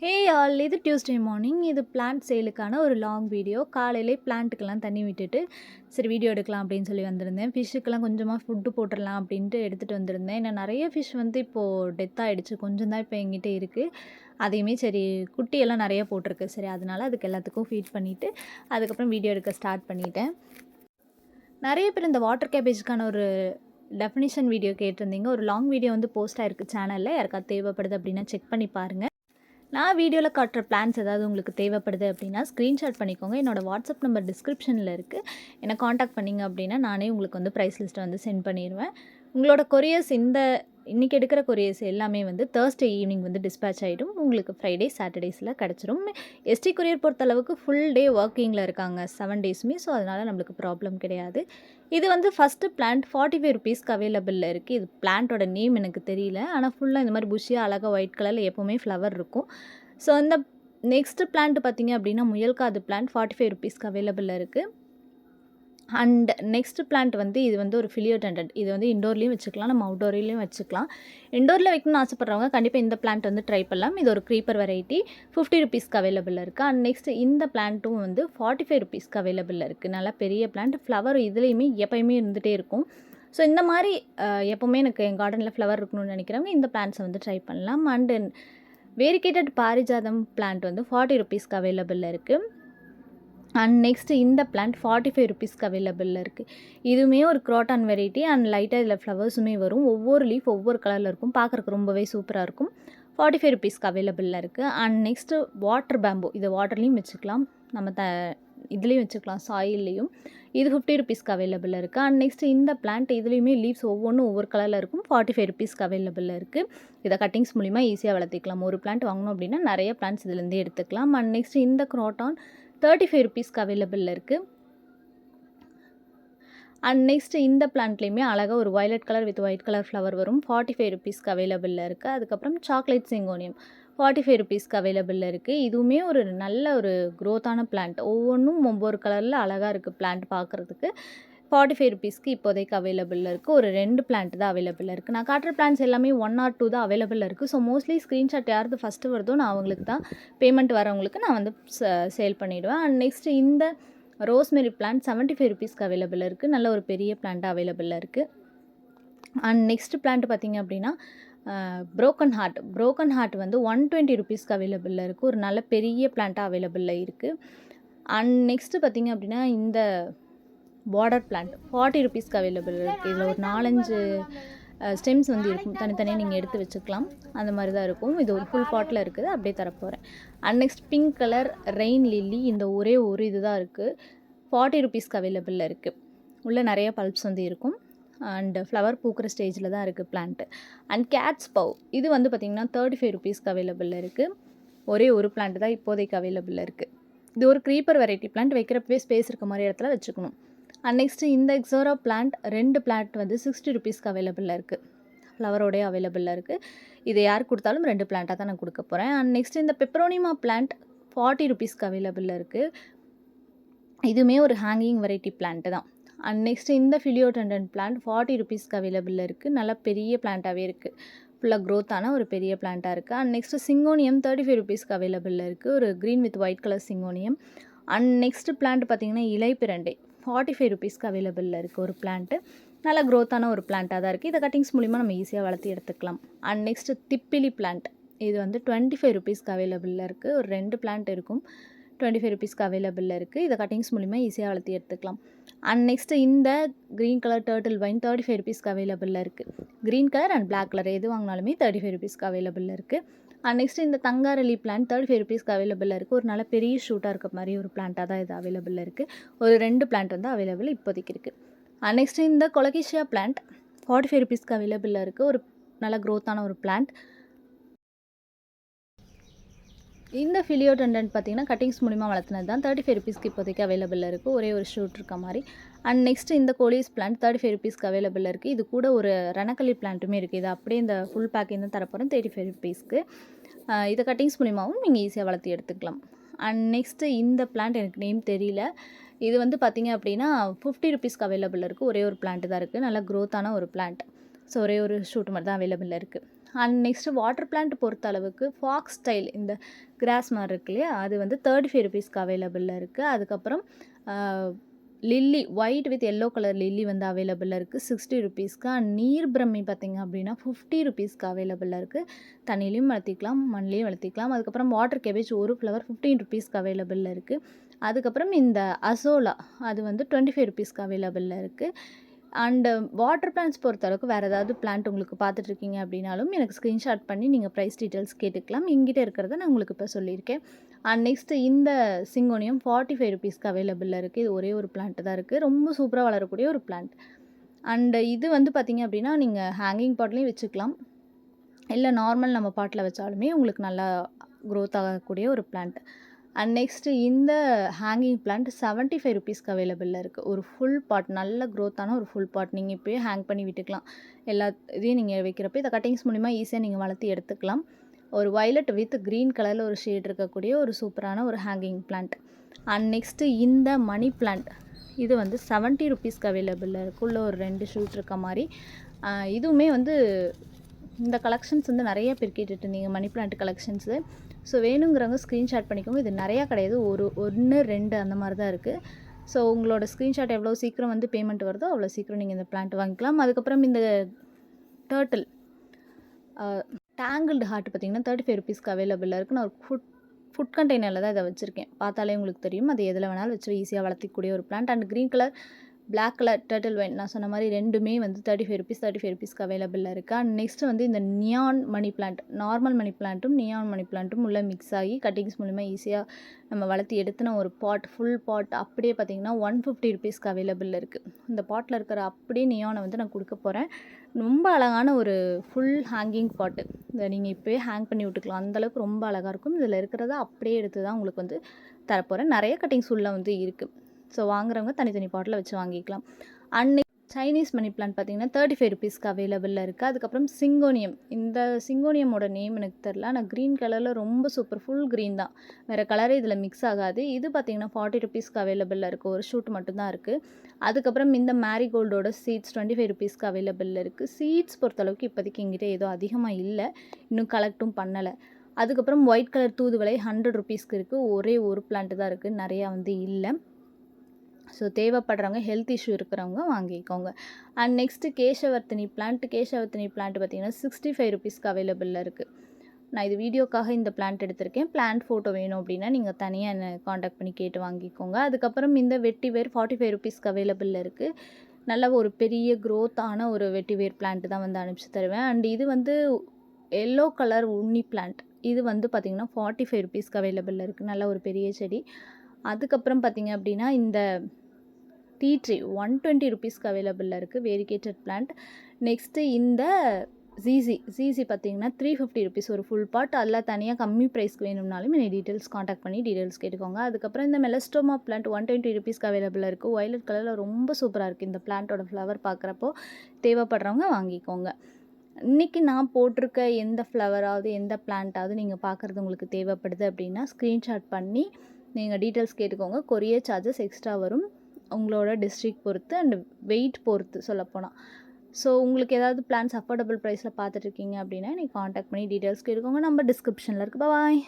Hey all இது Tuesday morning. இது plant சேலுக்கான ஒரு லாங் வீடியோ. காலையிலே பிளான்ட்டுக்கெல்லாம் தண்ணி விட்டுட்டு சரி வீடியோ எடுக்கலாம் அப்படின்னு சொல்லி வந்திருந்தேன். ஃபிஷ்ஷுக்கெல்லாம் கொஞ்சமாக ஃபுட்டு போட்டுடலாம் அப்படின்ட்டு எடுத்துகிட்டு வந்திருந்தேன். ஏன்னா நிறைய ஃபிஷ் வந்து இப்போது டெத் ஆகிடுச்சு. கொஞ்சம் தான் இப்போ எங்கிட்ட இருக்குது. அதையுமே சரி குட்டியெல்லாம் நிறைய போட்டிருக்கு. சரி அதனால் அதுக்கு எல்லாத்துக்கும் ஃபீட் பண்ணிவிட்டு அதுக்கப்புறம் வீடியோ எடுக்க ஸ்டார்ட் பண்ணிட்டேன். நிறைய பேர் இந்த வாட்டர் கேபேஜுக்கான ஒரு டெஃபினிஷன் வீடியோ கேட்டிருந்தீங்க. ஒரு லாங் வீடியோ வந்து போஸ்ட் ஆகிருக்கு சேனலில். யாருக்காவது தேவைப்படுது அப்படின்னா செக் பண்ணி பாருங்கள். நான் வீடியோவில் காட்டுற பிளான்ஸ் ஏதாவது உங்களுக்கு தேவைப்படுது அப்படின்னா ஸ்க்ரீன்ஷாட் பண்ணிக்கோங்க. என்னோடய வாட்ஸ்அப் நம்பர் டிஸ்கிரிப்ஷனில் இருக்குது. என்னை காண்டாக்ட் பண்ணிங்க அப்படின்னா நானே உங்களுக்கு வந்து ப்ரைஸ் லிஸ்ட்டை வந்து சென்ட் பண்ணிடுவேன். உங்களோட கொரியர்ஸ் இன்றைக்கி எடுக்கிற கொரியர்ஸ் எல்லாமே வந்து தேர்ஸ்டே ஈவினிங் வந்து டிஸ்பேச் ஆகிடும். உங்களுக்கு ஃப்ரைடே சாட்டர்டேஸில் கிடச்சிரும். எஸ்டி கொரியர் பொறுத்தளவுக்கு ஃபுல் டே ஒர்க்கிங்கில் இருக்காங்க 7 டேஸுமே. ஸோ அதனால் நம்மளுக்கு ப்ராப்ளம் கிடையாது. இது வந்து ஃபஸ்ட்டு பிளான்ட் 45 ருபீஸ்க்கு அவைலபிளில் இருக்குது. இது பிளான்ட்டோட நேம் எனக்கு தெரியல. ஆனால் ஃபுல்லாக இந்த மாதிரி புஷ்ஷியாக அழகாக ஒயிட் கலரில் எப்போவுமே ஃப்ளவர் இருக்கும். ஸோ அந்த நெக்ஸ்ட்டு பிளான்ட்டு பார்த்திங்க அப்படின்னா முயல்காது பிளான்ட் 45 ருபீஸ்க்கு அவைலபிளில் இருக்குது. அண்ட் நெக்ஸ்ட் பிளான்ட் வந்து இது வந்து ஒரு ஃபிலியோடெண்டன்ட். இது வந்து இண்டோர்லேயும் வச்சுக்கலாம், நம்ம அவுட்டோர்லேயும் வச்சுக்கலாம். இண்டோரில் வைக்கணும்னு ஆசைப்பட்றவங்க கண்டிப்பாக இந்த பிளான்ட் வந்து ட்ரை பண்ணலாம். இது ஒரு க்ரீப்பர் வெரைட்டி 50 ருபீஸ்க்கு அவைலபிளில் இருக்குது. அண்ட் நெக்ஸ்ட் இந்த பிளான்ட்டும் வந்து 45 ருபீஸ்க்கு அவைலபிளில் இருக்குது. நல்லா பெரிய பிளான்ட், ஃப்ளவர் இதுலேயுமே எப்போயுமே இருந்துகிட்டே இருக்கும். ஸோ இந்த மாதிரி எப்போவுமே எனக்கு என் கார்டனில் ஃப்ளவர் இருக்கணும்னு நினைக்கிறவங்க இந்த பிளான்ட்ஸை வந்து ட்ரை பண்ணலாம். அண்டு வேரிகேட்டட் பாரிஜாதம் பிளான்ட் வந்து 40 ருபீஸ்க்கு அவைலபிளில் இருக்குது. அண்ட் நெக்ஸ்ட்டு இந்த பிளான்ட் 45 ருபீஸ்க்கு அவைலபிளில் இருக்குது. இதுவுமே ஒரு க்ரோட்டான் வெரைட்டி. அண்ட் லைட்டாக இதில் ஃப்ளவர்ஸுமே வரும். ஒவ்வொரு லீஃப் ஒவ்வொரு கலரில் இருக்கும். பார்க்குறக்கு ரொம்பவே சூப்பராக இருக்கும். 45 ருபீஸ்க்கு அவைலபிளில் இருக்குது. And next water பேம்போ. இது வாட்டர்லேயும் வச்சுக்கலாம், நம்ம இதுலேயும் வச்சுக்கலாம், சாயில்லையும். இது 50 ருபீஸ்க்கு அவைலபிளில் இருக்குது. அண்ட் நெக்ஸ்ட்டு இந்த பிளான்ட் இதுலேயுமே லீவ்ஸ் ஒவ்வொன்றும் ஒவ்வொரு கலரில் இருக்கும். 45 ருபீஸ்க்கு அவைலபிளில் இருக்குது. இதை கட்டிங்ஸ் மூலிமா ஈஸியாக வளர்த்திக்கலாம். ஒரு பிளான்ட் வாங்கணும் அப்படின்னா நிறைய பிளான்ட்ஸ் இதுலேருந்து எடுத்துக்கலாம். அண்ட் நெக்ஸ்ட்டு இந்த க்ரோட்டான் 35 ருபீஸ்க்கு அவைலபிளில் இருக்குது. அண்ட் நெக்ஸ்ட்டு இந்த பிளான்ட்லேயுமே அழகாக ஒரு violet colour with white colour flower வரும். 45 ருபீஸ்க்கு அவைலபிளில் இருக்குது. அதுக்கப்புறம் சாக்லேட் சிங்கோனியம் 45 ருபீஸ்க்கு அவைலபிளில் இருக்குது. இதுவுமே ஒரு நல்ல ஒரு க்ரோத்தான பிளான்ட். ஒவ்வொன்றும் ஒவ்வொரு கலரில் அழகாக இருக்குது பிளான்ட் பார்க்குறதுக்கு. 45 ருபீஸ்க்கு இப்போதைக்கு அவைலபிளில் இருக்குது. ஒரு 2 பிளான்ட் தான் அவைலபிளில் இருக்குது. நான் காட்டுற பிளான்ஸ் எல்லாமே 1 or 2 தான் அவைலபிளில் இருக்குது. ஸோ மோஸ்ட்லி ஸ்க்ரீன்ஷாட் யாருக்கு ஃபஸ்ட்டு வருதோ நான் அவங்களுக்கு தான் பேமெண்ட் வரவங்களுக்கு நான் வந்து சேல் பண்ணிவிடுவேன். அண்ட் நெக்ஸ்ட்டு இந்த ரோஸ்மெரி பிளான்ட் 75 ருபீஸ்க்கு அவைலபிளில் இருக்குது. நல்ல ஒரு பெரிய பிளான்ட்டாக அவைலபிளில் இருக்குது. அண்ட் நெக்ஸ்ட்டு பிளான்ட் பார்த்திங்க அப்படின்னா ப்ரோக்கன் ஹார்ட் வந்து 120 ருபீஸ்க்கு அவைலபிளில் இருக்குது. ஒரு நல்ல பெரிய பிளான்ட்டாக அவைலபிளில் இருக்குது. அண்ட் நெக்ஸ்ட்டு பார்த்திங்க அப்படின்னா இந்த பார்டர் பிளான்ட் 40 ருபீஸ்க்கு அவைலபிள் இருக்குது. இதில் ஒரு 4-5 ஸ்டெம்ஸ் வந்து இருக்கும். தனித்தனியாக நீங்கள் எடுத்து வச்சுக்கலாம். அந்த மாதிரி தான் இருக்கும். இது ஒரு ஃபுல் பாட்டில் இருக்குது. அப்படியே தரப்போகிறேன். And next pink colour rain lily. இந்த ஒரே ஒரு இது தான் இருக்குது. 40 ருபீஸ்க்கு அவைலபிளில் இருக்குது. உள்ளே நிறைய பல்ப்ஸ் வந்து இருக்கும். அண்டு ஃப்ளவர் பூக்கிற ஸ்டேஜில் தான் இருக்குது பிளான்ட்டு. அண்ட் கேட்ஸ் பவ் இது வந்து பார்த்திங்கன்னா 35 ருபீஸ்க்கு அவைலபிளில் இருக்குது. ஒரே ஒரு பிளான்ட் தான் இப்போதைக்கு அவைலபிளில் இருக்குது. இது ஒரு க்ரீப்பர் வெரைட்டி பிளான்ட். வைக்கிறப்பவே ஸ்பேஸ் இருக்க மாதிரி இடத்துல வச்சுக்கணும். அண்ட் நெக்ஸ்ட்டு இந்த எக்ஸோரா பிளான்ட் 2 பிளான்ட் வந்து 60 ருபீஸ்க்கு அவைலபிளில் இருக்குது. ஃப்ளவரோடய அவைலபிளில் இருக்குது. இதை யார் கொடுத்தாலும் 2 பிளான்ட்டாக தான் நான் கொடுக்க போகிறேன். அண்ட் நெக்ஸ்ட்டு இந்த பெப்பரோனிமா பிளான்ட் 40 ருபீஸ்க்கு அவைலபிளில் இருக்குது. இதுவுமே ஒரு ஹேங்கிங் வெரைட்டி பிளான்ட்டு தான். அண்ட் நெக்ஸ்ட்டு இந்த ஃபிலியோடெண்டன்ட் பிளான்ட் 40 ருபீஸ்க்கு அவைலபிளில் இருக்குது. நல்லா பெரிய பிளான்ட்டாகவே இருக்குது. ஃபுல்லாக க்ரோத்தான ஒரு பெரிய பிளான்ட்டாக இருக்குது. அண்ட் நெக்ஸ்ட்டு சிங்கோனியம் 35 ருபீஸ்க்கு அவைலபிளில் இருக்குது. ஒரு green with white colour syngonium. And next plant பார்த்திங்கன்னா இலைப்பிரண்டை 45 ருபீஸ்க்கு அவைலபிளில் இருக்குது. ஒரு பிளான்ட்டு நல்லா க்ரோத்தான ஒரு பிளான்ட்டாக தான் இருக்குது. இதை கட்டிங்ஸ் மூலிமா நம்ம ஈஸியாக வளர்த்து எடுத்துக்கலாம். அண்ட் நெக்ஸ்ட்டு திப்பிலி பிளான்ட். இது வந்து 25 ருபீஸ்க்கு அவைலபிளில் இருக்குது. ஒரு 2 பிளான்ட் இருக்கும். 25 ருபீஸ்க்கு அவைலபிளில் இருக்குது. இதை கட்டிங்ஸ் மூலிமா ஈஸியாக வளர்த்து எடுத்துக்கலாம். அண்ட் நெக்ஸ்ட்டு இந்த க்ரீன் கலர் டர்ட்டில் வைன் 35 ருபீஸ்க்கு அவைலபிளில் இருக்குது. Green colour and black colour எது வாங்கினாலுமே 35 ருபீஸ்க்கு அவைலபிளில் இருக்குது. அண்ட் நெக்ஸ்ட்டு இந்த தங்காரலி பிளான்ட் 35 ருபீஸ்க்கு அவைலபிளில் இருக்குது. ஒரு நல்ல பெரிய ஷூட்டாக இருக்க மாதிரி ஒரு பிளான்ட்டாக தான் இது அவைலபிளில் இருக்குது. ஒரு 2 பிளான்ட் வந்து அவைலபிள் இப்போதைக்கு இருக்குது. அண்ட் நெக்ஸ்ட்டு இந்த கொலகேஷியா பிளான்ட் 45 ருபீஸ்க்கு அவைலபிளில் இருக்குது. ஒரு நல்ல க்ரோத்தான ஒரு பிளான்ட். இந்த ஃபிலியோடெண்டன்ட் பார்த்திங்கன்னா கட்டிங்ஸ் மூலிமா வளர்த்துனது தான். 35 ருபீஸ்க்கு இப்போதைக்கு அவைலபிளில் இருக்குது. ஒரே ஒரு ஷூட் இருக்க மாதிரி. அண்ட் நெக்ஸ்ட்டு இந்த கோலிஸ் பிளான்ட் 35 ருபீஸ்க்கு அவைலபிளில் இருக்குது. இது கூட ஒரு ரணக்கல்லி பிளான்ட்டுமே இருக்குது. இது அப்படியே இந்த ஃபுல் பேக்கிங் தான் தரப்போகிறேன் 35 ருபீஸ்க்கு. இதை கட்டிங்ஸ் மூலிமாவும் நீங்கள் ஈஸியாக வளர்த்து எடுத்துக்கலாம். அண்ட் நெக்ஸ்ட்டு இந்த பிளான்ட் எனக்கு நேம் தெரியல. இது வந்து பார்த்திங்க அப்படின்னா 50 ருபீஸ்க்கு அவைலபிளில் இருக்குது. ஒரே ஒரு பிளான்ட்டு தான் இருக்குது. நல்லா க்ரோத்தான ஒரு பிளான்ட். ஸோ ஒரே ஒரு ஷூட் மாதிரி தான் அவைலபிளில் இருக்குது. அண்ட் நெக்ஸ்ட்டு வாட்டர் பிளான்ட் பொறுத்த அளவுக்கு ஃபாக்ஸ் ஸ்டைல் இந்த கிராஸ் மாதிரி இருக்கு இல்லையா, அது வந்து 35 ருபீஸ்க்கு அவைலபிளில் இருக்குது. அதுக்கப்புறம் lily white with yellow colour lily வந்து அவைலபிளில் இருக்குது 60 ருபீஸ்க்கு. அண்ட் நீர் பிரம்மி பார்த்திங்க அப்படின்னா 50 ருபீஸ்க்கு அவைலபிளில் இருக்குது. தண்ணிலையும் வளர்த்திக்கலாம், மண்ணிலையும் வளர்த்திக்கலாம். அதுக்கப்புறம் வாட்டர் கேபேஜ் ஒரு ஃப்ளவர் 15 ருபீஸ்க்கு அவைலபிளில் இருக்குது. அதுக்கப்புறம் இந்த அசோலா அது வந்து 25 ருபீஸ்க்கு அவைலபிளில் இருக்குது. அண்டு வாட்டர் பிளான்ட்ஸ் பொறுத்தளவுக்கு வேறு ஏதாவது பிளான்ட் உங்களுக்கு பார்த்துட்ருக்கீங்க அப்படின்னாலும் எனக்கு ஸ்க்ரீன்ஷாட் பண்ணி நீங்கள் ப்ரைஸ் டீட்டெயில்ஸ் கேட்டுக்கலாம். எங்கிட்ட இருக்கிறத நான் உங்களுக்கு இப்போ சொல்லியிருக்கேன். அண்ட் நெக்ஸ்ட்டு இந்த சிங்கோனியம் 45 ருபீஸ்க்கு அவைலபிளில் இருக்குது. இது ஒரே ஒரு பிளான்ட் தான் இருக்குது. ரொம்ப சூப்பராக வளரக்கூடிய ஒரு பிளான்ட். அண்டு இது வந்து பார்த்திங்க அப்படின்னா நீங்கள் ஹேங்கிங் பாட்லேயும் வச்சுக்கலாம், இல்லை நார்மல் நம்ம பாட்டில் வச்சாலுமே உங்களுக்கு நல்லா க்ரோத் ஆகக்கூடிய ஒரு பிளான்ட். அண்ட் நெக்ஸ்ட்டு இந்த ஹேங்கிங் பிளான்ட் 75 ருபீஸ்க்கு அவைலபிளில் இருக்குது. ஒரு ஃபுல் பாட், நல்ல க்ரோத்தான ஒரு ஃபுல் பாட். நீங்கள் இப்போயே ஹேங் பண்ணி விட்டுக்கலாம். எல்லா இதையும் நீங்கள் வைக்கிறப்ப இதை கட்டிங்ஸ் மூலிமா ஈஸியாக நீங்கள் வளர்த்து எடுத்துக்கலாம். ஒரு வயலட் வித் க்ரீன் கலரில் ஒரு ஷேட் இருக்கக்கூடிய ஒரு சூப்பரான ஒரு ஹேங்கிங் பிளான்ட். அண்ட் நெக்ஸ்ட்டு இந்த மணி பிளான்ட் இது வந்து 70 ருபீஸ்க்கு அவைலபிளில் இருக்குது. உள்ள ஒரு 2 ஷூட் இருக்க மாதிரி. இதுவுமே வந்து இந்த கலெக்ஷன்ஸ் வந்து நிறைய பேர் கேட்டுட்டு இருந்தீங்க, மணி பிளான்ட் கலெக்ஷன்ஸு. ஸோ வேணுங்கிறவங்க ஸ்க்ரீன்ஷாட் பண்ணிக்கோங்க. இது நிறையா கிடையாது, 1 2 அந்த மாதிரி தான் இருக்குது. ஸோ உங்களோட ஸ்க்ரீன்ஷாட் எவ்வளோ சீக்கிரம் வந்து பேமெண்ட் வருதோ அவ்வளோ சீக்கிரம் நீங்கள் இந்த பிளான்ட் வாங்கிக்கலாம். அதுக்கப்புறம் இந்த டர்ட்டில் டேங்கிள்டு ஹார்ட் பார்த்திங்கன்னா 35 ருபீஸ்க்கு அவைலபிளாக இருக்குது. நான் ஒரு ஃபுட் கண்டெய்னரில் தான் இதை வச்சுருக்கேன். பார்த்தாலே உங்களுக்கு தெரியும். அது எதில் வேணாலும் வச்சு ஈஸியாக வளர்த்திக்கூடிய ஒரு plant. And green colour black colour turtle vine நான் சொன்ன மாதிரி ரெண்டுமே வந்து 35 ருபீஸ்க்கு அவைலபிளாக இருக்குது. அண்ட் நெக்ஸ்ட்டு வந்து இந்த neon money plant, normal money பிளான்ட்டும் நியான் மணி பிளான்ட்டும் உள்ள மிக்ஸ் ஆகி கட்டிங்ஸ் மூலிமா ஈஸியாக நம்ம வளர்த்தி எடுத்துன ஒரு பாட், ஃபுல் பாட் அப்படியே பார்த்திங்கன்னா 150 ருபீஸ்க்கு அவைலபிளில் இருக்குது. இந்த பாட்டில் இருக்கிற அப்படியே நியானை வந்து நான் கொடுக்க போகிறேன். ரொம்ப அழகான ஒரு ஃபுல் ஹேங்கிங் பாட்டு. இதை நீங்கள் இப்போயே ஹேங் பண்ணி விட்டுக்கலாம். அந்தளவுக்கு ரொம்ப அழகாக இருக்கும். இதில் இருக்கிறத அப்படியே எடுத்து தான் உங்களுக்கு வந்து தரப்போகிறேன். நிறைய கட்டிங்ஸ் உள்ள வந்து இருக்குது. ஸோ வாங்குறவங்க தனித்தனி பாட்டில் வச்சு வாங்கிக்கலாம். அன்னைக்கு சைனீஸ் மணி பிளான்ட் பார்த்திங்கன்னா 35 ருபீஸ்க்கு அவைலபிளில் இருக்குது. அதுக்கப்புறம் சிங்கோனியம், இந்த சிங்கோனியமோட நேம் எனக்கு தெரில. ஆனால் க்ரீன் கலரில் ரொம்ப சூப்பர், ஃபுல் க்ரீன் தான், வேறு கலரே இதில் மிக்ஸ் ஆகாது. இது பார்த்திங்கன்னா 40 ருபீஸ்க்கு அவைலபிளில் இருக்குது. ஒரு ஷூட் மட்டும்தான் இருக்குது. அதுக்கப்புறம் இந்த மேரிகோல்டோட சீட்ஸ் 25 ருபீஸ்க்கு அவைலபிளில் இருக்குது. சீட்ஸ் பொறுத்தளவுக்கு இப்போதைக்கு எங்கிட்ட ஏதோ அதிகமாக இல்லை, இன்னும் கலெக்ட்டும் பண்ணலை. அதுக்கப்புறம் ஒயிட் கலர் தூதுவளை 100 ருபீஸ்க்கு இருக்குது. ஒரே ஒரு பிளான்ட் தான் இருக்குது, நிறையா வந்து இல்லை. ஸோ தேவைப்படுறவங்க, ஹெல்த் இஷ்யூ இருக்கிறவங்க வாங்கிக்கோங்க. அண்ட் நெக்ஸ்ட்டு கேசவர்த்தினி பிளான்ட் பார்த்திங்கன்னா 65 ருபீஸ்க்கு அவைலபிளில் இருக்குது. நான் இது வீடியோக்காக இந்த பிளான்ட் எடுத்திருக்கேன். பிளான்ட் ஃபோட்டோ வேணும் அப்படின்னா நீங்கள் தனியாக என்னை காண்டாக்ட் பண்ணி கேட்டு வாங்கிக்கோங்க. அதுக்கப்புறம் இந்த வெட்டிவேர் 45 ருபீஸ்க்கு அவைலபிளில் இருக்குது. நல்ல ஒரு பெரிய க்ரோத்தான ஒரு வெட்டிவேர் பிளான்ட் தான் வந்து அனுப்பிச்சி தருவேன். அண்ட் இது வந்து எல்லோ கலர் உன்னி பிளான்ட், இது வந்து பார்த்திங்கன்னா 45 ருபீஸ்க்கு அவைலபிளில் இருக்குது. நல்ல ஒரு பெரிய செடி. அதுக்கப்புறம் பார்த்திங்க அப்படின்னா இந்த டீ ட்ரீ 120 ருபீஸ்க்கு அவைலபிளில் இருக்குது, வேரிகேட்டட் பிளான்ட். நெக்ஸ்ட்டு இந்த ஜிசி பார்த்திங்கன்னா 350 ருபீஸ் ஒரு ஃபுல் பாட். அதில் தனியாக கம்மி ப்ரைஸ்க்கு வேணும்னாலும் என்னை டீட்டெயில்ஸ் காண்டாக்ட் பண்ணி டீட்டெயில்ஸ் கேட்டுக்கோங்க. அதுக்கப்புறம் இந்த மெலஸ்டோமா பிளான்ட் 120 ருபீஸ்க்கு அவைலபிளாக இருக்குது. வயலட் கலரில் ரொம்ப சூப்பராக இருக்குது இந்த பிளான்ட்டோட ஃப்ளவர் பார்க்குறப்போ. தேவைப்படுறவங்க வாங்கிக்கோங்க. இன்றைக்கி நான் போட்டிருக்க எந்த ஃப்ளவராவது எந்த பிளான்ட்டாவது நீங்கள் பார்க்குறது உங்களுக்கு தேவைப்படுது அப்படின்னா ஸ்க்ரீன்ஷாட் பண்ணி நீங்கள் டீட்டெயில்ஸ் கேட்டுக்கோங்க. கொரியர் சார்ஜஸ் எக்ஸ்ட்ரா வரும், உங்களோட டிஸ்ட்ரிக்ட் பொறுத்து அண்ட் வெயிட் பொறுத்து சொல்லப்போனால். ஸோ உங்களுக்கு ஏதாவது பிளான்ஸ் அஃபோர்டபுள் ப்ரைஸில் பார்த்துட்ருக்கீங்க அப்படின்னா நீங்கள் காண்டாக்ட் பண்ணி டீட்டெயில்ஸ் கேட்டுக்கோங்க. நம்ம டிஸ்கிரிப்ஷனில் இருக்குது. பாய்.